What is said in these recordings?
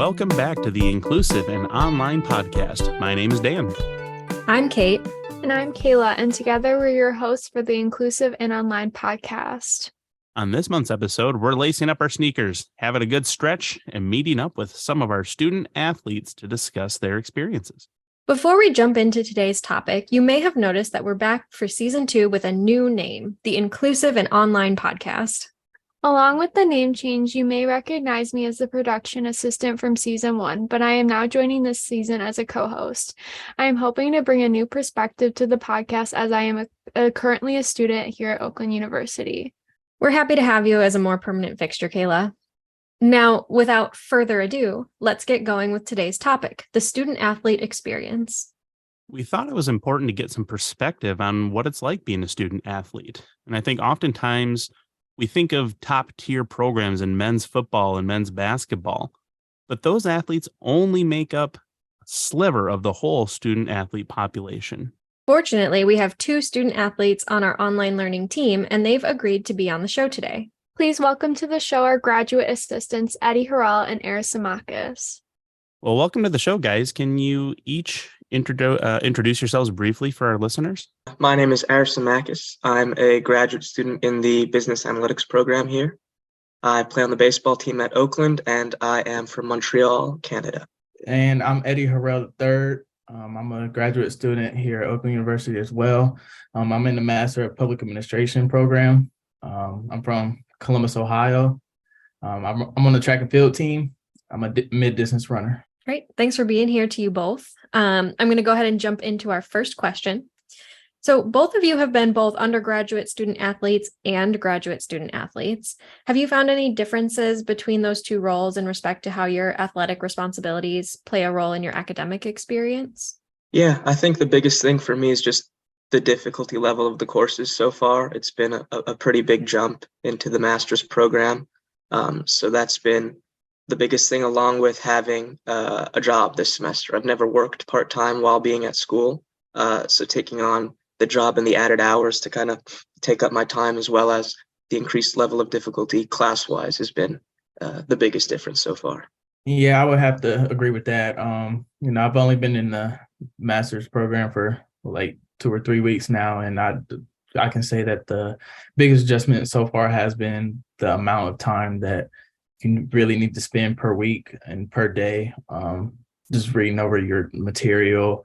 Welcome back to the Inclusive and Online Podcast. My name is Dan. I'm Kate. And I'm Kayla, and together we're your hosts for the Inclusive and Online Podcast. On this month's episode, we're lacing up our sneakers, having a good stretch, and meeting up with some of our student athletes to discuss their experiences. Before we jump into today's topic, you may have noticed that we're back for season 2 with a new name, the Inclusive and Online Podcast. Along with the name change, you may recognize me as the production assistant from season 1, but I am now joining this season as a co-host. I am hoping to bring a new perspective to the podcast as I am currently a student here at Oakland University. We're happy to have you as a more permanent fixture, Kayla. Now, without further ado, let's get going with today's topic, the student-athlete experience. We thought it was important to get some perspective on what it's like being a student athlete. And I think oftentimes we think of top-tier programs in men's football and men's basketball, but those athletes only make up a sliver of the whole student-athlete population. Fortunately, we have 2 student athletes on our online learning team, and they've agreed to be on the show today. Please welcome to the show our graduate assistants, Eddie Harrell and Eris Samakis. Well, welcome to the show, guys. Can you each introduce yourselves briefly for our listeners? My name is Eris Samakis. I'm a graduate student in the business analytics program here. I play on the baseball team at Oakland, and I am from Montreal, Canada. And I'm Eddie Harrell III. I'm a graduate student here at Oakland University as well. I'm in the Master of Public Administration program. I'm from Columbus, Ohio. I'm on the track and field team. I'm a mid-distance runner. Great. Thanks for being here to you both. I'm going to go ahead and jump into our first question. So both of you have been both undergraduate student athletes and graduate student athletes. Have you found any differences between those two roles in respect to how your athletic responsibilities play a role in your academic experience? Yeah, I think the biggest thing for me is just the difficulty level of the courses so far. It's been a pretty big jump into the master's program. So that's been the biggest thing, along with having a job this semester. I've never worked part-time while being at school. So taking on the job and the added hours to kind of take up my time, as well as the increased level of difficulty class-wise, has been the biggest difference so far. Yeah, I would have to agree with that. I've only been in the master's program for like 2 or 3 weeks now, and I can say that the biggest adjustment so far has been the amount of time that you really need to spend per week and per day, just reading over your material.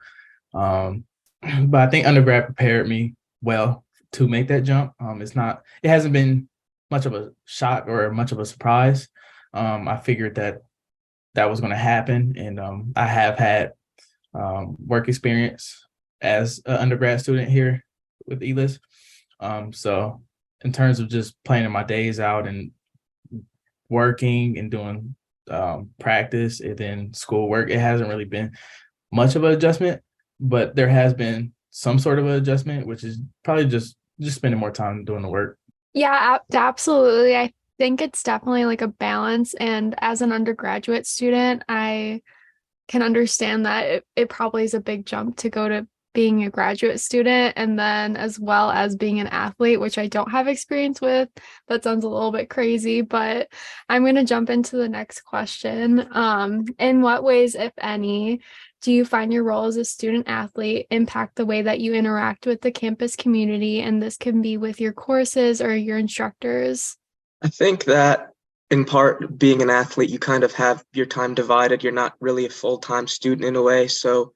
But I think undergrad prepared me well to make that jump. It hasn't been much of a shock or much of a surprise. I figured that was going to happen, and I have had work experience as an undergrad student here with ELIS. So in terms of just planning my days out and working and doing practice and then schoolwork, it hasn't really been much of an adjustment, but there has been some sort of an adjustment, which is probably just spending more time doing the work. Yeah, absolutely. I think it's definitely like a balance. And as an undergraduate student, I can understand that it probably is a big jump to go to being a graduate student, and then as well as being an athlete, which I don't have experience with. That sounds a little bit crazy, but I'm going to jump into the next question. In what ways, if any, do you find your role as a student athlete impact the way that you interact with the campus community? And this can be with your courses or your instructors. I think that in part, being an athlete, you kind of have your time divided. You're not really a full-time student in a way. So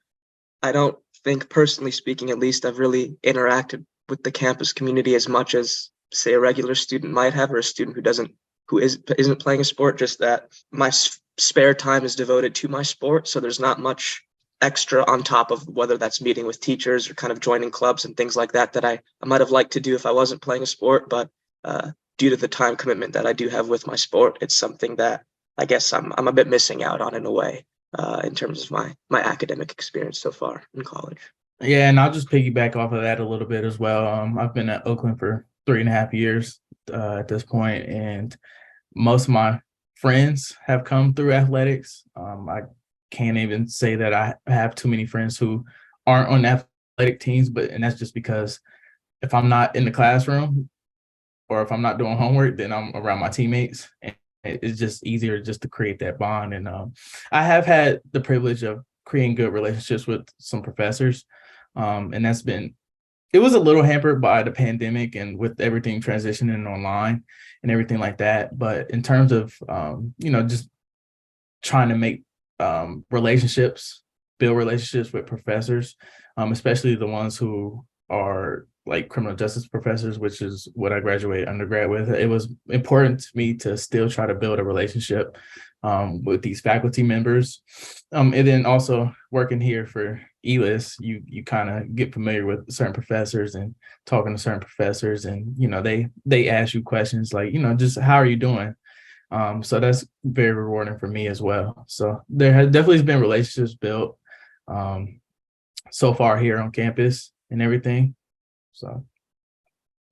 I don't think, personally speaking, at least, I've really interacted with the campus community as much as, say, a regular student might have, or a student who isn't playing a sport. Just that my spare time is devoted to my sport, so there's not much extra on top of whether that's meeting with teachers or kind of joining clubs and things like that I might have liked to do if I wasn't playing a sport. But due to the time commitment that I do have with my sport, it's something that I guess I'm a bit missing out on in a way. In terms of my academic experience so far in college. Yeah, and I'll just piggyback off of that a little bit as well. I've been at Oakland for 3.5 years at this point, and most of my friends have come through athletics. I can't even say that I have too many friends who aren't on athletic teams, and that's just because if I'm not in the classroom or if I'm not doing homework, then I'm around my teammates. it's just easier just to create that bond. And I have had the privilege of creating good relationships with some professors, and it was a little hampered by the pandemic and with everything transitioning online and everything like that. But in terms of just trying to make build relationships with professors, especially the ones who are like criminal justice professors, which is what I graduated undergrad with. It was important to me to still try to build a relationship with these faculty members. And then also working here for ELIS, you kind of get familiar with certain professors and talking to certain professors, and they ask you questions like, just how are you doing? So that's very rewarding for me as well. So there has definitely been relationships built so far here on campus and everything. So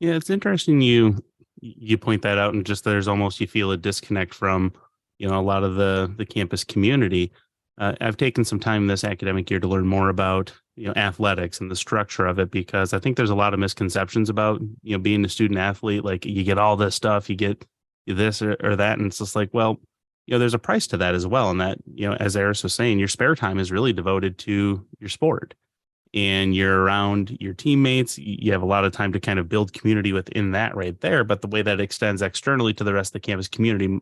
Yeah, it's interesting you point that out, and just there's almost, you feel a disconnect from a lot of the campus community. I've taken some time this academic year to learn more about athletics and the structure of it, because I think there's a lot of misconceptions about being a student athlete. Like, you get all this stuff, you get this or that, and it's just like, well, there's a price to that as well. And that, as Eris was saying, your spare time is really devoted to your sport, and you're around your teammates. You have a lot of time to kind of build community within that right there. But the way that extends externally to the rest of the campus community,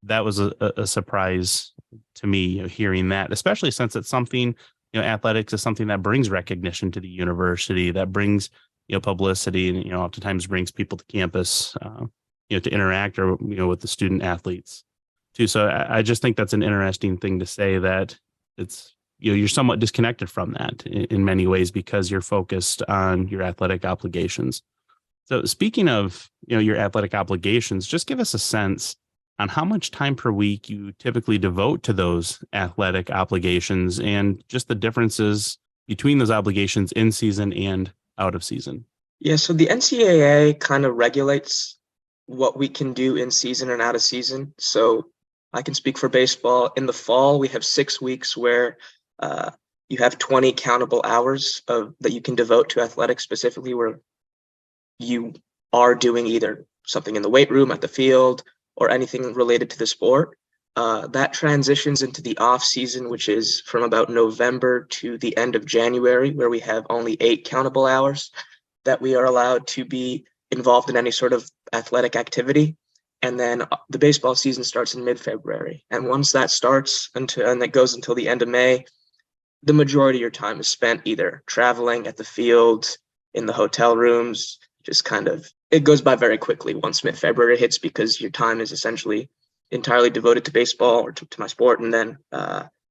that was a surprise to me, hearing that, especially since it's something, athletics is something that brings recognition to the university, that brings, publicity, and, oftentimes brings people to campus, to interact or, with the student athletes too. So I just think that's an interesting thing to say, that it's, you're somewhat disconnected from that in many ways because you're focused on your athletic obligations. So speaking of, your athletic obligations, just give us a sense on how much time per week you typically devote to those athletic obligations, and just the differences between those obligations in season and out of season. Yeah, so the NCAA kind of regulates what we can do in season and out of season. So I can speak for baseball. In the fall, we have 6 weeks where you have 20 countable hours that you can devote to athletics, specifically where you are doing either something in the weight room, at the field, or anything related to the sport. That transitions into the off season, which is from about November to the end of January, where we have only 8 countable hours that we are allowed to be involved in any sort of athletic activity. And then the baseball season starts in mid-February. And once that starts and it goes until the end of May, the majority of your time is spent either traveling at the field, in the hotel rooms, just kind of, it goes by very quickly once mid-February hits, because your time is essentially entirely devoted to baseball or to my sport. And then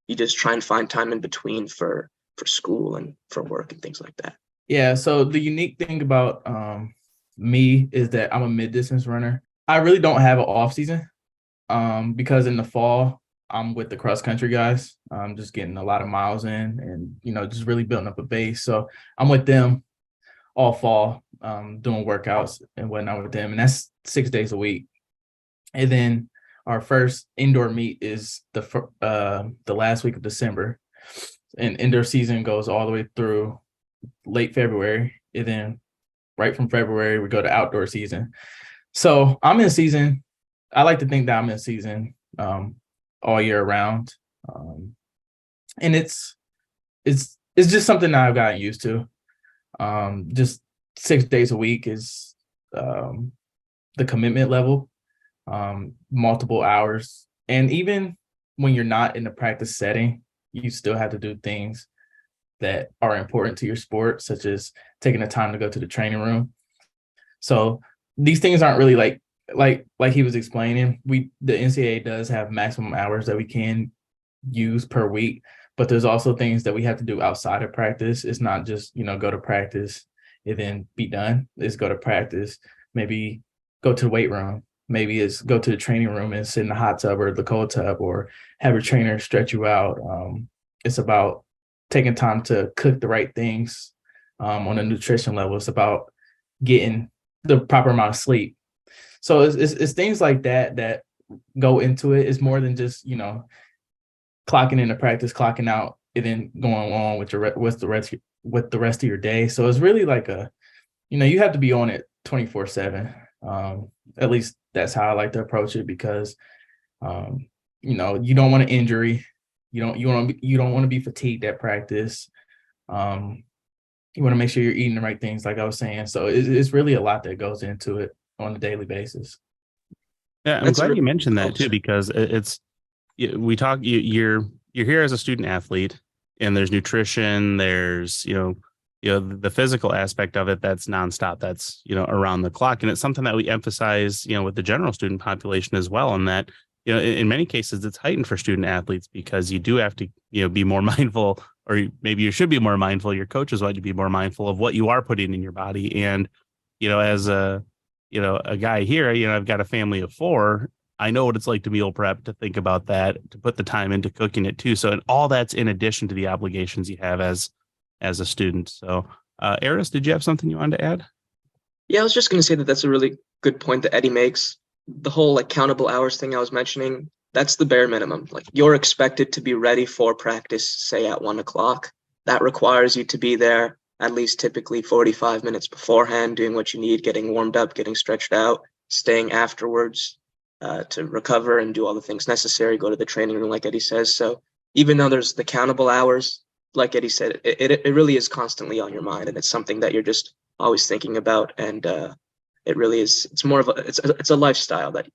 you just try and find time in between for school and for work and things like that. Yeah. So the unique thing about me is that I'm a mid-distance runner. I really don't have an off season because in the fall, I'm with the cross country guys. I'm just getting a lot of miles in and, just really building up a base. So I'm with them all fall, doing workouts and whatnot with them. And that's 6 days a week. And then our first indoor meet is the last week of December, and indoor season goes all the way through late February. And then right from February, we go to outdoor season. So I'm in season. I like to think that I'm in season all year round. And it's just something that I've gotten used to. Just 6 days a week is the commitment level, multiple hours. And even when you're not in the practice setting, you still have to do things that are important to your sport, such as taking the time to go to the training room. So these things aren't really like he was explaining. The NCAA does have maximum hours that we can use per week, but there's also things that we have to do outside of practice. It's not just, go to practice and then be done. It's go to practice, maybe go to the weight room. Maybe it's go to the training room and sit in the hot tub or the cold tub, or have your trainer stretch you out. It's about taking time to cook the right things on a nutrition level. It's about getting the proper amount of sleep. So it's things like that go into it. It's more than just, clocking into practice, clocking out, and then going on with the rest of your day. So it's really like you have to be on it 24/7. At least that's how I like to approach it, because you don't want an injury. You don't want to be fatigued at practice. You want to make sure you're eating the right things, like I was saying. So it's really a lot that goes into it on a daily basis. Yeah, I'm glad you mentioned that too, because we talk. You're here as a student athlete, and there's nutrition. There's the physical aspect of it that's nonstop. That's around the clock, and it's something that we emphasize with the general student population as well. And that in many cases it's heightened for student athletes, because you do have to be more mindful, or maybe you should be more mindful. Your coaches want you to be more mindful of what you are putting in your body. And as a guy here, I've got a family of 4. I know what it's like to meal prep, to think about that, to put the time into cooking it too. So, and all that's in addition to the obligations you have as a student. So, Eris, did you have something you wanted to add? Yeah, I was just going to say that that's a really good point that Eddie makes. The whole like countable hours thing I was mentioning, that's the bare minimum. Like, you're expected to be ready for practice, say at 1 o'clock. That requires you to be there at least typically 45 minutes beforehand, doing what you need, getting warmed up, getting stretched out, staying afterwards to recover and do all the things necessary, go to the training room, like Eddie says. So even though there's the countable hours, like Eddie said, it really is constantly on your mind, and it's something that you're just always thinking about. And it really is. It's more of it's a lifestyle that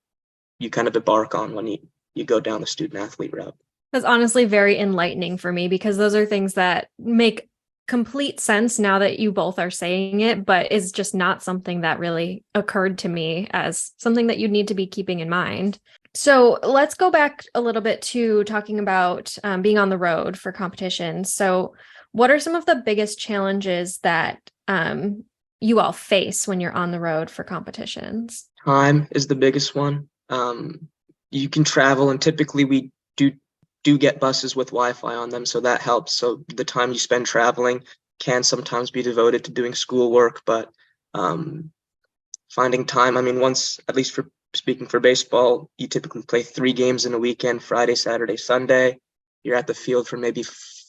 you kind of embark on when you go down the student athlete route. That's honestly very enlightening for me, because those are things that make complete sense now that you both are saying it, but is just not something that really occurred to me as something that you need to be keeping in mind. So let's go back a little bit to talking about being on the road for competitions. So what are some of the biggest challenges that you all face when you're on the road for competitions? Time is the biggest one. You can travel, and typically we do get buses with Wi-Fi on them, so that helps. So the time you spend traveling can sometimes be devoted to doing schoolwork, but finding time, I mean, once, at least for speaking for baseball, you typically play 3 games in a weekend, Friday, Saturday, Sunday. You're at the field for maybe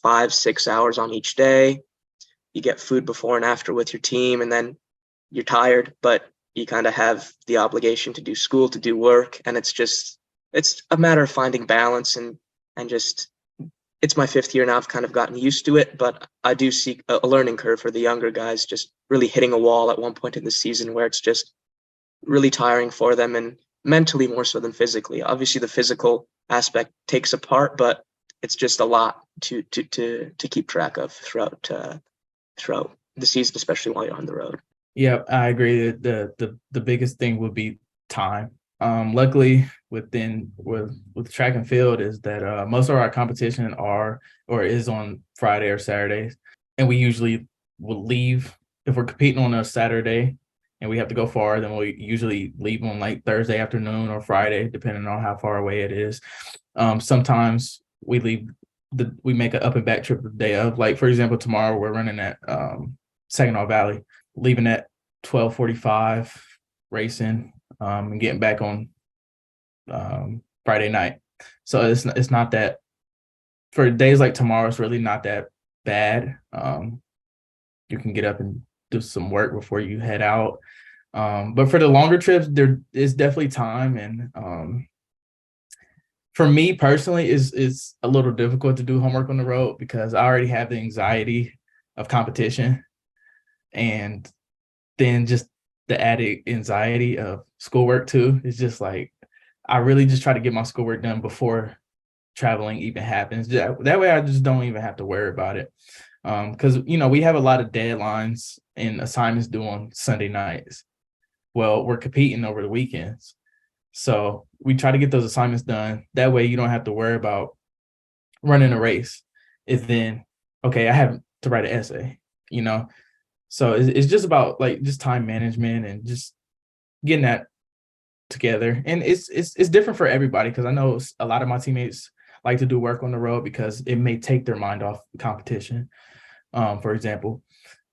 5-6 hours on each day. You get food before and after with your team, and then you're tired, but you kind of have the obligation to do school, to do work. And it's a matter of finding balance, and just, it's my 5th year now. I've kind of gotten used to it, but I do see a learning curve for the younger guys, just really hitting a wall at one point in the season where it's just really tiring for them, and mentally more so than physically. Obviously the physical aspect takes a part, but it's just a lot to keep track of throughout the season, especially while you're on the road. Yeah, I agree that the biggest thing would be time. Luckily with track and field is that most of our competition is on Friday or Saturdays, and we usually will leave if we're competing on a Saturday and we have to go far. Then we usually leave on like Thursday afternoon or Friday, depending on how far away it is. Sometimes we leave we make an up and back trip the day of. Like, for example, tomorrow we're running at Saginaw Valley, leaving at 12:45, racing, and getting back on Friday night. So it's not that, for days like tomorrow, it's really not that bad. You can get up and do some work before you head out. But for the longer trips, there is definitely time. And for me personally, it's a little difficult to do homework on the road, because I already have the anxiety of competition, and then just the added anxiety of schoolwork too. It's just like, I really just try to get my schoolwork done before traveling even happens. That way I just don't even have to worry about it. Because, we have a lot of deadlines and assignments due on Sunday nights. Well, we're competing over the weekends. So we try to get those assignments done. That way you don't have to worry about running a race. If then, okay, I have to write an essay, So it's just about like just time management and just getting that together. And it's different for everybody, because I know a lot of my teammates like to do work on the road because it may take their mind off competition, for example.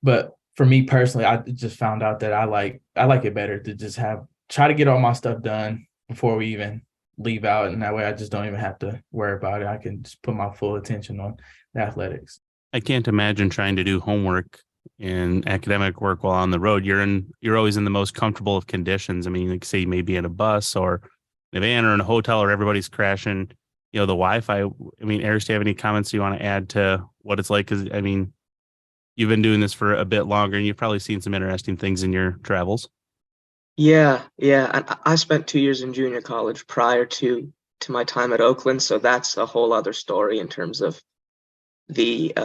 But for me personally, I just found out that I like it better to just try to get all my stuff done before we even leave out, and that way I just don't even have to worry about it. I can just put my full attention on the athletics. I can't imagine trying to do homework in academic work while on the road, you're always in the most comfortable of conditions. I mean, like say you may be in a bus or in a van or in a hotel or everybody's crashing, the Wi-Fi. I mean, Eric, do you have any comments you want to add to what it's like? Because I mean, you've been doing this for a bit longer and you've probably seen some interesting things in your travels. Yeah, yeah. And I spent 2 years in junior college prior to my time at Oakland, so that's a whole other story in terms of the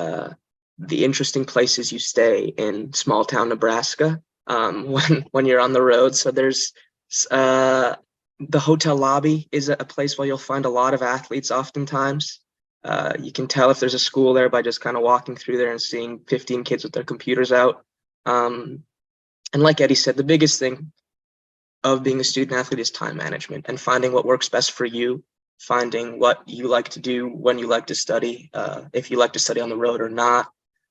interesting places you stay in small town Nebraska when you're on the road. So there's the hotel lobby is a place where you'll find a lot of athletes oftentimes. You can tell if there's a school there by just kind of walking through there and seeing 15 kids with their computers out. And like Eddie said, the biggest thing of being a student athlete is time management and finding what works best for you, finding what you like to do when you like to study, if you like to study on the road or not,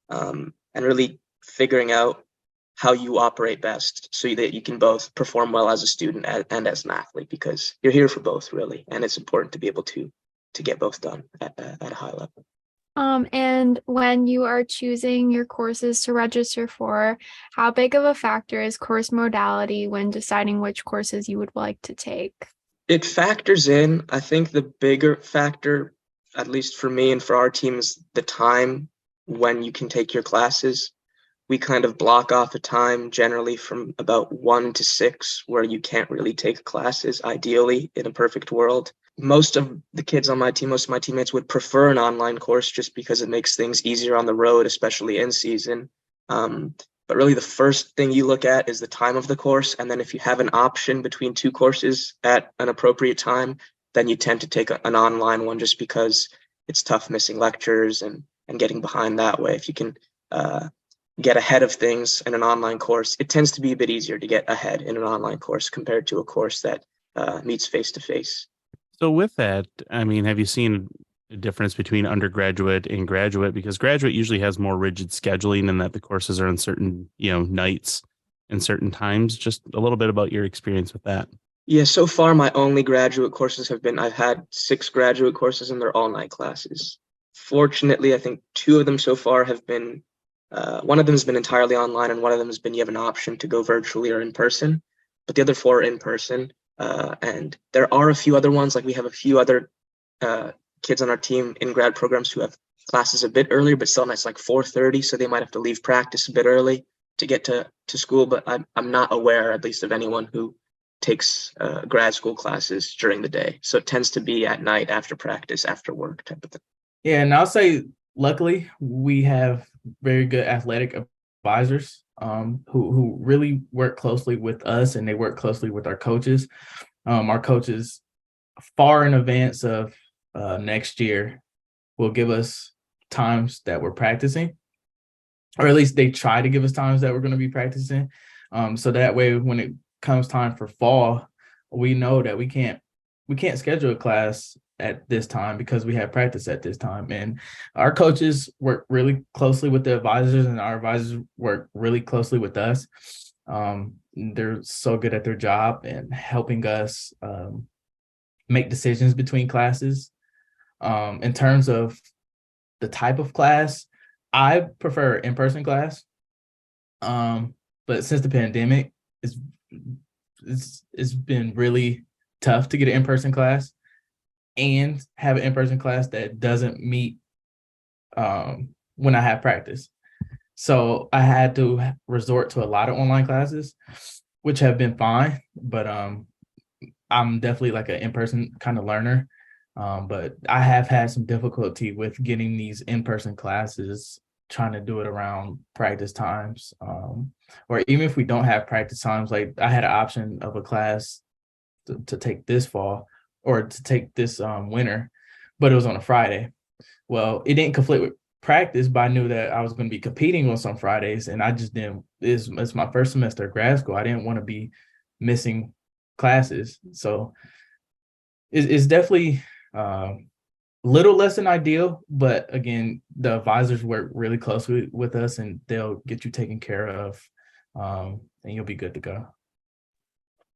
and really figuring out how you operate best so that you can both perform well as a student and as an athlete, because you're here for both really, and it's important to be able to get both done at a high level. And when you are choosing your courses to register for, how big of a factor is course modality when deciding which courses you would like to take? It factors in. I think the bigger factor, at least for me and for our team, is the time when you can take your classes. We kind of block off a time generally from about 1 to 6 where you can't really take classes, ideally, in a perfect world. Most of the kids on my team, most of my teammates would prefer an online course just because it makes things easier on the road, especially in season. But really the first thing you look at is the time of the course. And then if you have an option between 2 courses at an appropriate time, then you tend to take an online one just because it's tough missing lectures and getting behind that way. If you can get ahead of things in an online course, it tends to be a bit easier to get ahead in an online course compared to a course that meets face-to-face. So with that, I mean, have you seen a difference between undergraduate and graduate? Because graduate usually has more rigid scheduling and that the courses are on certain, nights and certain times. Just a little bit about your experience with that. Yeah, so far my only graduate courses I've had 6 graduate courses and they're all night classes. Fortunately, I think 2 of them so far have been, one of them has been entirely online and one of them has been you have an option to go virtually or in person, but the other 4 are in person. And there are a few other ones, like we have a few other kids on our team in grad programs who have classes a bit earlier, but still it's like 4:30, so they might have to leave practice a bit early to get to school. But I'm not aware, at least, of anyone who takes grad school classes during the day. So it tends to be at night after practice, after work type of thing. Yeah, and I'll say, luckily, we have very good athletic advisors who really work closely with us, and they work closely with our coaches. Our coaches, far in advance of next year, will give us times that we're practicing, or at least they try to give us times that we're going to be practicing. So that way, when it comes time for fall, we know that we can't schedule a class at this time because we have practice at this time. And our coaches work really closely with the advisors, and our advisors work really closely with us. They're so good at their job and helping us make decisions between classes. In terms of the type of class, I prefer in-person class. But since the pandemic, it's been really tough to get an in-person class and have an in-person class that doesn't meet when I have practice. So I had to resort to a lot of online classes, which have been fine, but I'm definitely like an in-person kind of learner. But I have had some difficulty with getting these in-person classes, trying to do it around practice times. Or even if we don't have practice times, like I had an option of a class to take this fall or to take this winter, but it was on a Friday. Well, it didn't conflict with practice, but I knew that I was going to be competing on some Fridays, and I just didn't. It's my first semester of grad school. I didn't want to be missing classes, so it's definitely a little less than ideal. But again, the advisors work really closely with us, and they'll get you taken care of, and you'll be good to go.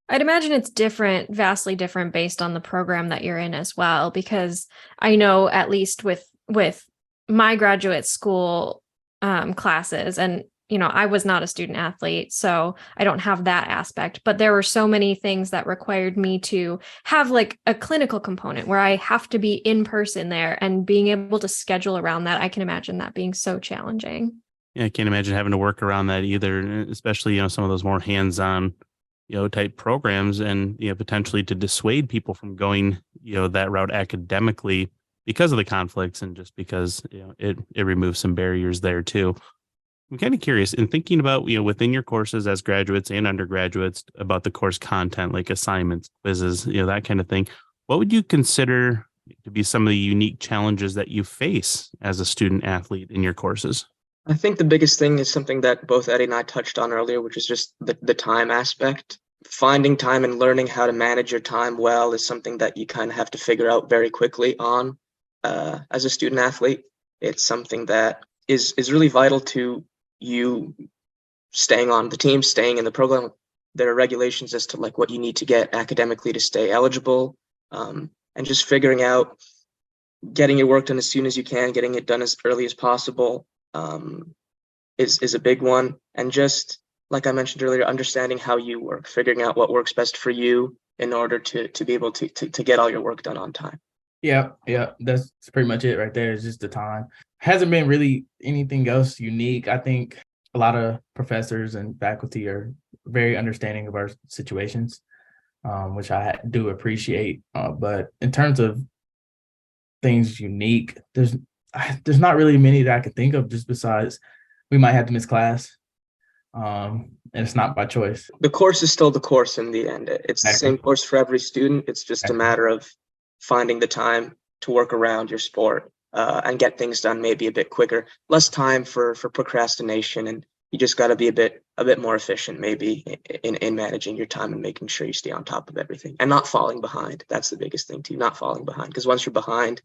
I'd imagine it's different, vastly different based on the program that you're in as well, because I know at least with my graduate school classes, and I was not a student athlete, so I don't have that aspect, but there were so many things that required me to have like a clinical component where I have to be in person there, and being able to schedule around that. I can imagine that being so challenging. Yeah, I can't imagine having to work around that either, and especially, some of those more hands-on, type programs, and, potentially to dissuade people from going, that route academically because of the conflicts, and just because, it removes some barriers there too. I'm kind of curious in thinking about, within your courses as graduates and undergraduates, about the course content, like assignments, quizzes, that kind of thing. What would you consider to be some of the unique challenges that you face as a student athlete in your courses? I think the biggest thing is something that both Eddie and I touched on earlier, which is just the time aspect. Finding time and learning how to manage your time well is something that you kind of have to figure out very quickly on as a student athlete. It's something that is really vital to you staying on the team, staying in the program. There are regulations as to like what you need to get academically to stay eligible, and just figuring out getting your work done as soon as you can, getting it done as early as possible, is a big one. And just like I mentioned earlier, understanding how you work, figuring out what works best for you in order to be able to get all your work done on time. Yeah, that's pretty much it right there. It's just the time. Hasn't been really anything else unique. I think a lot of professors and faculty are very understanding of our situations, which I do appreciate. But in terms of things unique, there's not really many that I could think of, just besides we might have to miss class. And it's not by choice. The course is still the course in the end. It's the same course for every student. It's just a matter of finding the time to work around your sport and get things done maybe a bit quicker, less time for procrastination, and you just got to be a bit more efficient maybe in managing your time and making sure you stay on top of everything and not falling behind. That's the biggest thing too, not falling behind, because once you're behind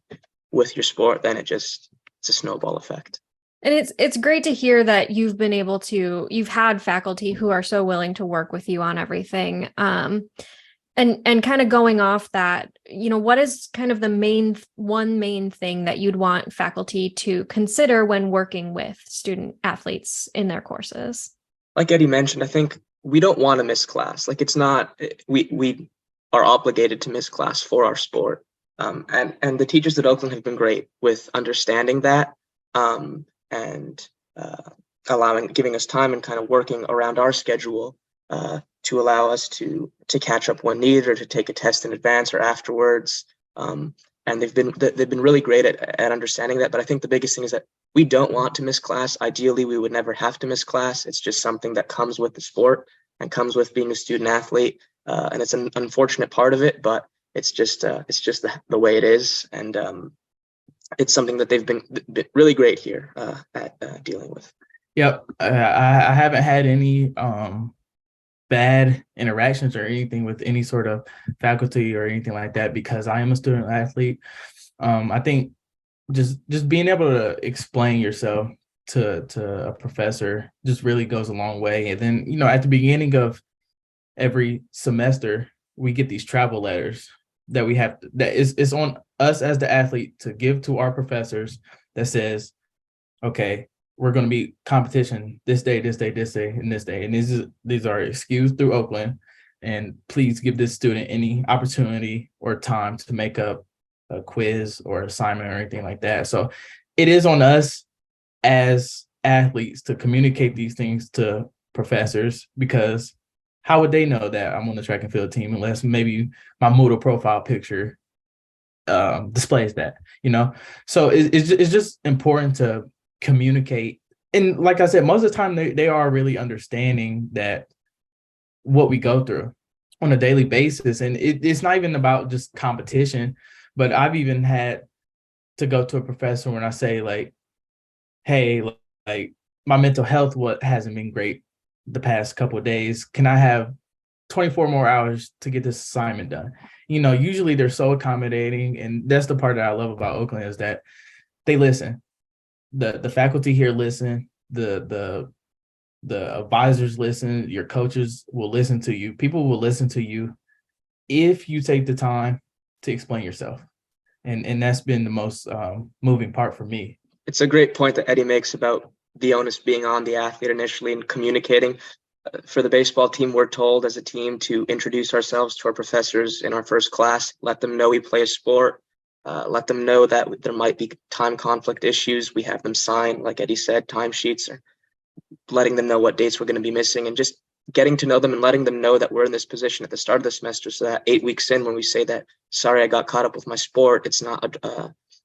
with your sport, then it's a snowball effect. And it's great to hear that you've had faculty who are so willing to work with you on everything. And kind of going off that, what is kind of the main thing that you'd want faculty to consider when working with student athletes in their courses? Like Eddie mentioned, I think we don't want to miss class. Like it's not, we are obligated to miss class for our sport. And the teachers at Oakland have been great with understanding that, and giving us time and kind of working around our schedule to allow us to catch up when needed, or to take a test in advance or afterwards. And they've been really great at understanding that. But I think the biggest thing is that we don't want to miss class. Ideally, we would never have to miss class. It's just something that comes with the sport and comes with being a student athlete. And it's an unfortunate part of it, but it's just the way it is. And it's something that they've been really great here at dealing with. Yep. I haven't had any bad interactions or anything with any sort of faculty or anything like that, because I am a student athlete. I think just being able to explain yourself to a professor just really goes a long way. And then, at the beginning of every semester, we get these travel letters that we have that it's on us as the athlete to give to our professors that says, okay, we're going to be competition this day, and this day. And these are excused through Oakland. And please give this student any opportunity or time to make up a quiz or assignment or anything like that. So it is on us as athletes to communicate these things to professors, because how would they know that I'm on the track and field team unless maybe my Moodle profile picture displays that, So it's just important to communicate. And like I said, most of the time they are really understanding that what we go through on a daily basis. And it's not even about just competition, but I've even had to go to a professor when I say like, hey, like my mental health hasn't been great the past couple of days. Can I have 24 more hours to get this assignment done? Usually they're so accommodating. And that's the part that I love about Oakland, is that they listen. The faculty here listen, the advisors listen, your coaches will listen to you. People will listen to you if you take the time to explain yourself. And that's been the most moving part for me. It's a great point that Eddie makes about the onus being on the athlete initially and communicating. For the baseball team, we're told as a team to introduce ourselves to our professors in our first class, let them know we play a sport, let them know that there might be time conflict issues. We have them sign, like Eddie said, timesheets, or letting them know what dates we're going to be missing, and just getting to know them and letting them know that we're in this position at the start of the semester, so that 8 weeks in, when we say that, sorry, I got caught up with my sport, it's not,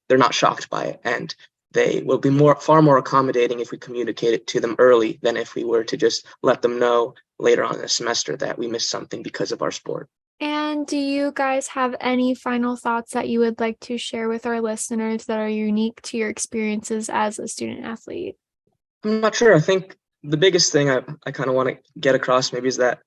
they're not shocked by it. And they will be far more accommodating if we communicate it to them early than if we were to just let them know later on in the semester that we missed something because of our sport. And do you guys have any final thoughts that you would like to share with our listeners that are unique to your experiences as a student athlete? I'm not sure. I think the biggest thing I kind of want to get across maybe is that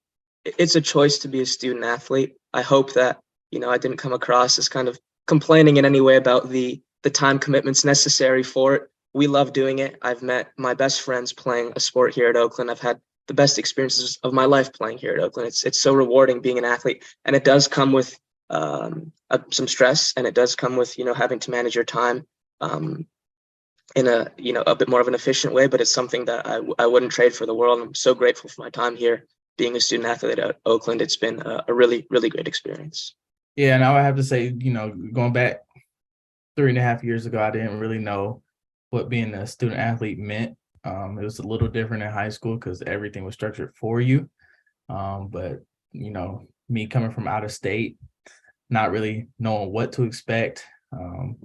it's a choice to be a student athlete. I hope that, I didn't come across as kind of complaining in any way about the time commitments necessary for it. We love doing it. I've met my best friends playing a sport here at Oakland. I've had the best experiences of my life playing here at Oakland. It's so rewarding being an athlete, and it does come with some stress, and it does come with having to manage your time in a bit more of an efficient way. But it's something that I wouldn't trade for the world. I'm so grateful for my time here being a student athlete at Oakland. It's been a really, really great experience. Yeah, and I would have to say, going back 3.5 years ago, I didn't really know what being a student athlete meant. It was a little different in high school because everything was structured for you. But, me coming from out of state, not really knowing what to expect, to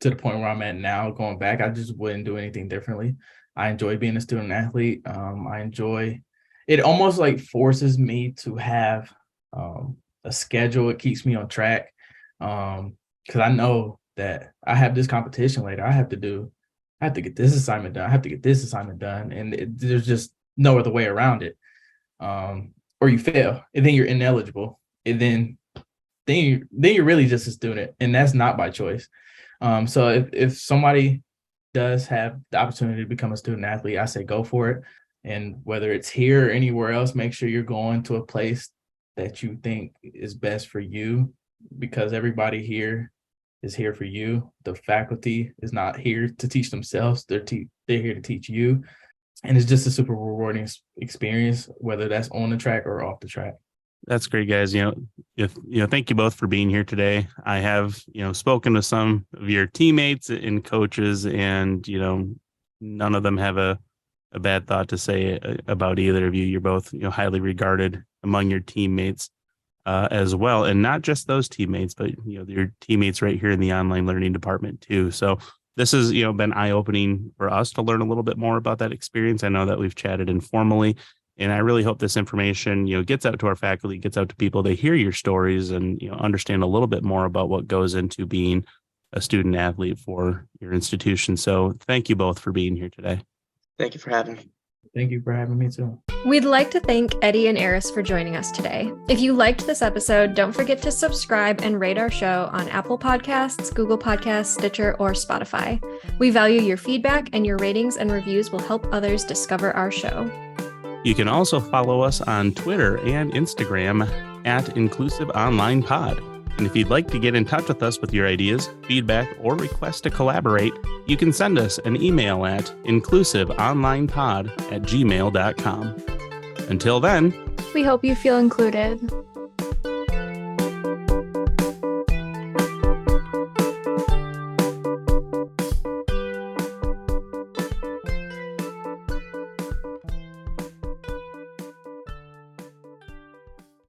the point where I'm at now, going back, I just wouldn't do anything differently. I enjoy being a student athlete. I enjoy it. Almost like forces me to have a schedule. It keeps me on track because I know that I have this competition later. I have to get this assignment done. I have to get this assignment done. And there's just no other way around it. Or you fail and then you're ineligible. And then you're really just a student, and that's not by choice. So if somebody does have the opportunity to become a student athlete, I say go for it. And whether it's here or anywhere else, make sure you're going to a place that you think is best for you, because everybody here is here for you. The faculty is not here to teach themselves. They're here to teach you. And it's just a super rewarding experience, whether that's on the track or off the track. That's great, guys. Thank you both for being here today. I have, spoken to some of your teammates and coaches, and, none of them have a bad thought to say about either of you. You're both, highly regarded among your teammates as well. And not just those teammates, but, your teammates right here in the online learning department too. So this has, been eye-opening for us to learn a little bit more about that experience. I know that we've chatted informally, and I really hope this information, gets out to our faculty, gets out to people. They hear your stories and, understand a little bit more about what goes into being a student athlete for your institution. So thank you both for being here today. Thank you for having me. Thank you for having me too. We'd like to thank Eddie and Eris for joining us today. If you liked this episode, don't forget to subscribe and rate our show on Apple Podcasts, Google Podcasts, Stitcher, or Spotify. We value your feedback, and your ratings and reviews will help others discover our show. You can also follow us on Twitter and Instagram at Inclusive Online Pod. And if you'd like to get in touch with us with your ideas, feedback, or requests to collaborate, you can send us an email at inclusiveonlinepod@gmail.com. Until then, We hope you feel included.